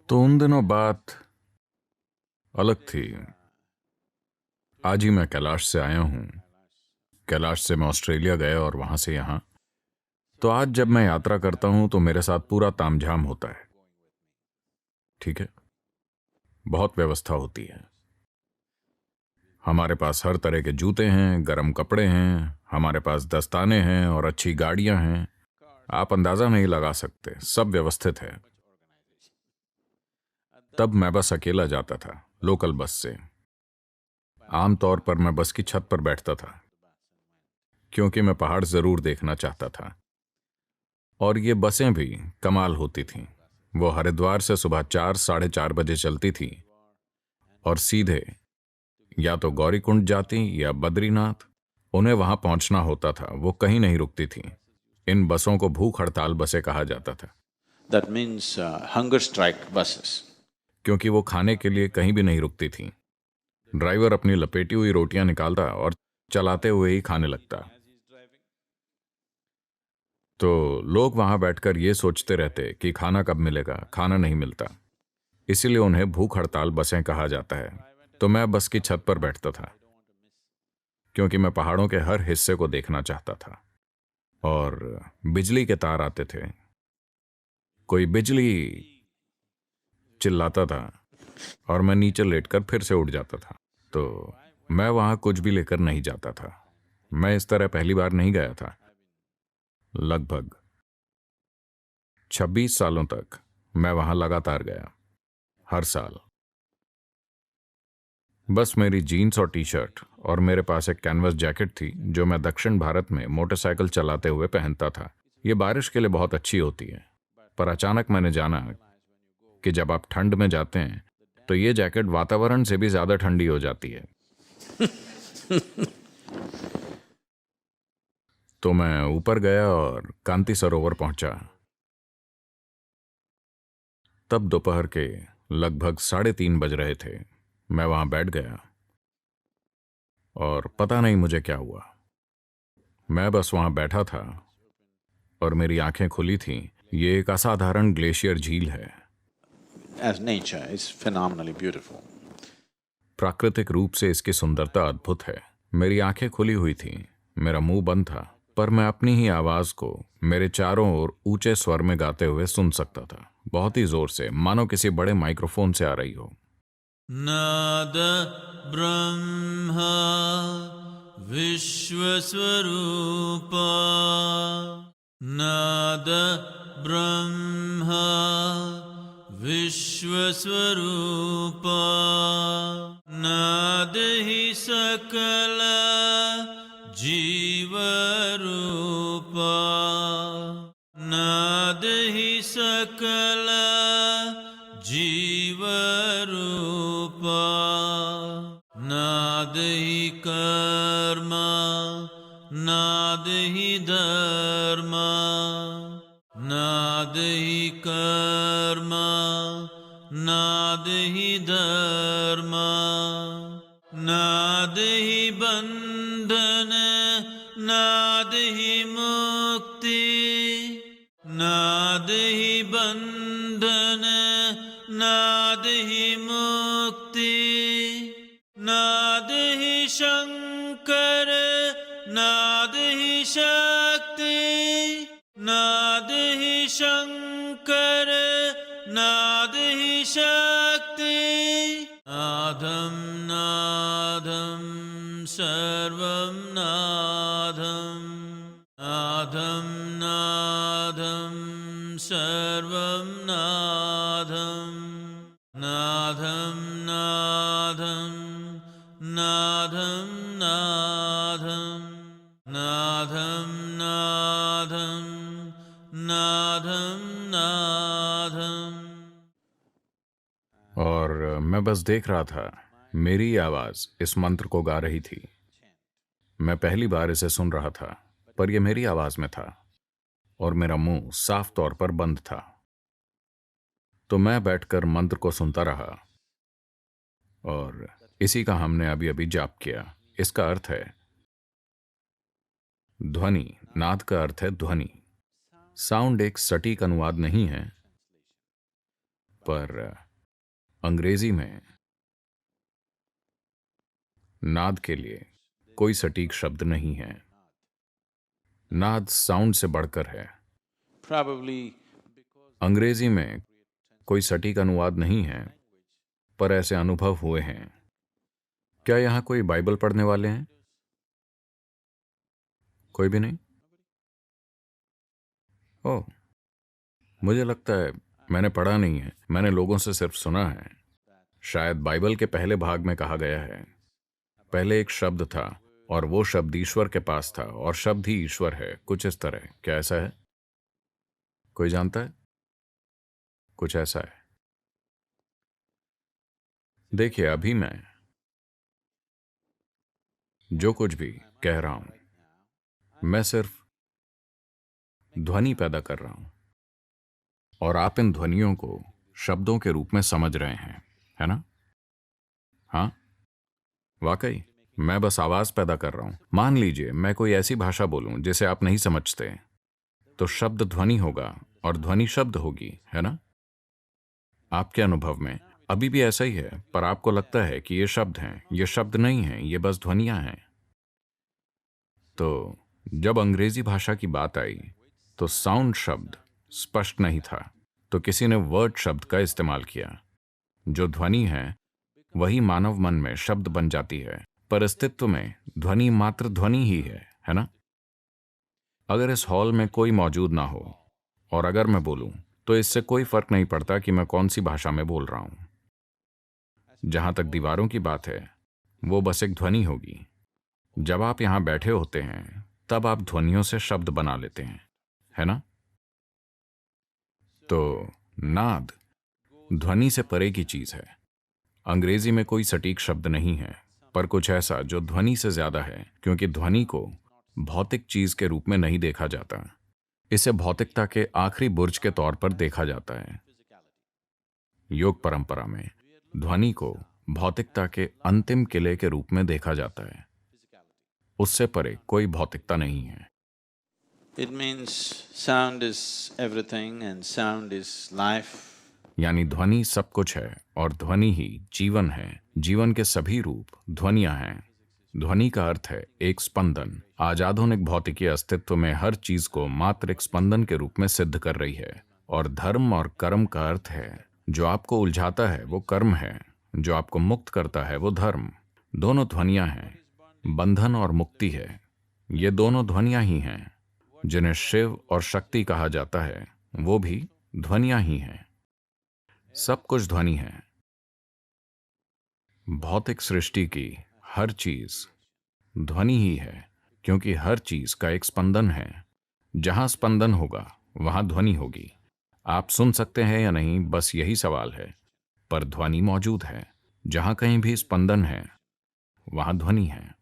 तो उन दिनों बात अलग थी। आज ही मैं कैलाश से आया हूं। कैलाश से मैं ऑस्ट्रेलिया गया और वहां से यहां। तो आज जब मैं यात्रा करता हूं तो मेरे साथ पूरा तामझाम होता है। ठीक है, बहुत व्यवस्था होती है। हमारे पास हर तरह के जूते हैं, गर्म कपड़े हैं, हमारे पास दस्ताने हैं और अच्छी गाड़ियां हैं। आप अंदाजा नहीं लगा सकते, सब व्यवस्थित है। तब मैं बस अकेला जाता था, लोकल बस से। आमतौर पर मैं बस की छत पर बैठता था क्योंकि मैं पहाड़ जरूर देखना चाहता था। और ये बसें भी कमाल होती थीं। वो हरिद्वार से सुबह 4 साढ़े 4 बजे चलती थी और सीधे या तो गौरीकुंड जाती या बद्रीनाथ। उन्हें वहां पहुंचना होता था, वो कहीं नहीं रुकती थीं। इन बसों को भूख हड़ताल बसें कहा जाता था। That means hunger strike buses. क्योंकि वो खाने के लिए कहीं भी नहीं रुकती थीं। ड्राइवर अपनी लपेटी हुई रोटियां निकालता और चलाते हुए ही खाने लगता। तो लोग वहां बैठकर ये सोचते रहते कि खाना कब मिलेगा। खाना नहीं मिलता, इसीलिए उन्हें भूख हड़ताल बसें कहा जाता है। तो मैं बस की छत पर बैठता था क्योंकि मैं पहाड़ों के हर हिस्से को देखना चाहता था। और बिजली के तार आते थे, कोई बिजली चिल्लाता था और मैं नीचे लेटकर फिर से उठ जाता था। तो मैं वहां कुछ भी लेकर नहीं जाता था। मैं इस तरह पहली बार नहीं गया था। लगभग 26 सालों तक मैं वहां लगातार गया, हर साल। बस मेरी जीन्स और टी शर्ट और मेरे पास एक कैनवस जैकेट थी जो मैं दक्षिण भारत में मोटरसाइकिल चलाते हुए पहनता था। ये बारिश के लिए बहुत अच्छी होती है, पर अचानक मैंने जाना कि जब आप ठंड में जाते हैं तो ये जैकेट वातावरण से भी ज्यादा ठंडी हो जाती है। तो मैं ऊपर गया और कांति सरोवर पहुंचा। तब दोपहर के लगभग 3:30 बज रहे थे। मैं वहां बैठ गया और पता नहीं मुझे क्या हुआ। मैं बस वहां बैठा था और मेरी आंखें खुली थीं। ये एक असाधारण ग्लेशियर झील है। As nature is phenomenally beautiful. प्राकृतिक रूप से इसकी सुंदरता अद्भुत है। मेरी आंखें खुली हुई थीं, मेरा मुंह बंद था, पर मैं अपनी ही आवाज को मेरे चारों ओर ऊंचे स्वर में गाते हुए सुन सकता था, बहुत ही जोर से, मानो किसी बड़े माइक्रोफोन से आ रही हो। नाद ब्रह्मा विश्वस्वरूपा, नाद ब्रह्मा विश्वस्वरूपा, नाद ही सकल जीवरूपा, नाद ही सकल जीवरूपा, नाद ही कर्म, नाद ही धर्म, नाद ही कर्म, नाद ही धर्म, नाद ही बंधन, नाद ही मुक्ति, नाद ही बंधन, नाद ही मुक्ति, नाद ही शंकर, नाद ही शक्ति, नाद ही शंकर, नाद ही शक्ति, नादम नादम सर्वम नादम, नादम नादम सर्वम नादम, नादम नादम, नादम नादम, नादम नादम, नादम नादम। और मैं बस देख रहा था। मेरी आवाज इस मंत्र को गा रही थी। मैं पहली बार इसे सुन रहा था, पर यह मेरी आवाज में था और मेरा मुंह साफ तौर पर बंद था। तो मैं बैठकर मंत्र को सुनता रहा और इसी का हमने अभी अभी जाप किया। इसका अर्थ है ध्वनि। नाद का अर्थ है ध्वनि। साउंड एक सटीक अनुवाद नहीं है, पर अंग्रेजी में नाद के लिए कोई सटीक शब्द नहीं है। नाद साउंड से बढ़कर है। Probably अंग्रेजी में कोई सटीक अनुवाद नहीं है, पर ऐसे अनुभव हुए हैं। क्या यहां कोई बाइबल पढ़ने वाले हैं? कोई भी नहीं? ओह, मुझे लगता है मैंने पढ़ा नहीं है, मैंने लोगों से सिर्फ सुना है। शायद बाइबल के पहले भाग में कहा गया है, पहले एक शब्द था और वो शब्द ईश्वर के पास था और शब्द ही ईश्वर है, कुछ इस तरह। क्या ऐसा है? कोई जानता है? कुछ ऐसा है। देखिए, अभी मैं जो कुछ भी कह रहा हूं, मैं सिर्फ ध्वनि पैदा कर रहा हूं और आप इन ध्वनियों को शब्दों के रूप में समझ रहे हैं, है ना? हाँ, वाकई मैं बस आवाज पैदा कर रहा हूं। मान लीजिए मैं कोई ऐसी भाषा बोलूं जिसे आप नहीं समझते, तो शब्द ध्वनि होगा और ध्वनि शब्द होगी, है ना? आपके अनुभव में अभी भी ऐसा ही है, पर आपको लगता है कि ये शब्द हैं, ये शब्द नहीं हैं, ये बस ध्वनियां हैं। तो जब अंग्रेजी भाषा की बात आई तो साउंड शब्द स्पष्ट नहीं था, तो किसी ने वर्ड शब्द का इस्तेमाल किया। जो ध्वनि है वही मानव मन में शब्द बन जाती है, पर अस्तित्व में ध्वनि मात्र ध्वनि ही है ना? अगर इस हॉल में कोई मौजूद ना हो और अगर मैं बोलूं, तो इससे कोई फर्क नहीं पड़ता कि मैं कौन सी भाषा में बोल रहा हूं। जहां तक दीवारों की बात है, वो बस एक ध्वनि होगी। जब आप यहां बैठे होते हैं, तब आप ध्वनियों से शब्द बना लेते हैं, है ना? तो नाद ध्वनि से परे की चीज है। अंग्रेजी में कोई सटीक शब्द नहीं है, पर कुछ ऐसा जो ध्वनि से ज्यादा है, क्योंकि ध्वनि को भौतिक चीज के रूप में नहीं देखा जाता। इसे भौतिकता के आखिरी बुर्ज के तौर पर देखा जाता है। योग परंपरा में ध्वनि को भौतिकता के अंतिम किले के रूप में देखा जाता है। उससे परे कोई भौतिकता नहीं है। it means sound is everything and sound is life. यानी ध्वनि सब कुछ है और ध्वनि ही जीवन है। जीवन के सभी रूप ध्वनियां हैं। ध्वनि का अर्थ है एक स्पंदन। आज आधुनिक भौतिकी अस्तित्व में हर चीज को मात्र एक स्पंदन के रूप में सिद्ध कर रही है। और धर्म और कर्म का अर्थ है, जो आपको उलझाता है वो कर्म है, जो आपको मुक्त करता है वो धर्म। दोनों ध्वनियां हैं। बंधन और मुक्ति है, ये दोनों ध्वनियां ही हैं। जिन्हें शिव और शक्ति कहा जाता है, वो भी ध्वनियां ही हैं। सब कुछ ध्वनि है। भौतिक सृष्टि की हर चीज ध्वनि ही है, क्योंकि हर चीज का एक स्पंदन है। जहां स्पंदन होगा वहां ध्वनि होगी। आप सुन सकते हैं या नहीं, बस यही सवाल है, पर ध्वनि मौजूद है। जहां कहीं भी स्पंदन है वहां ध्वनि है।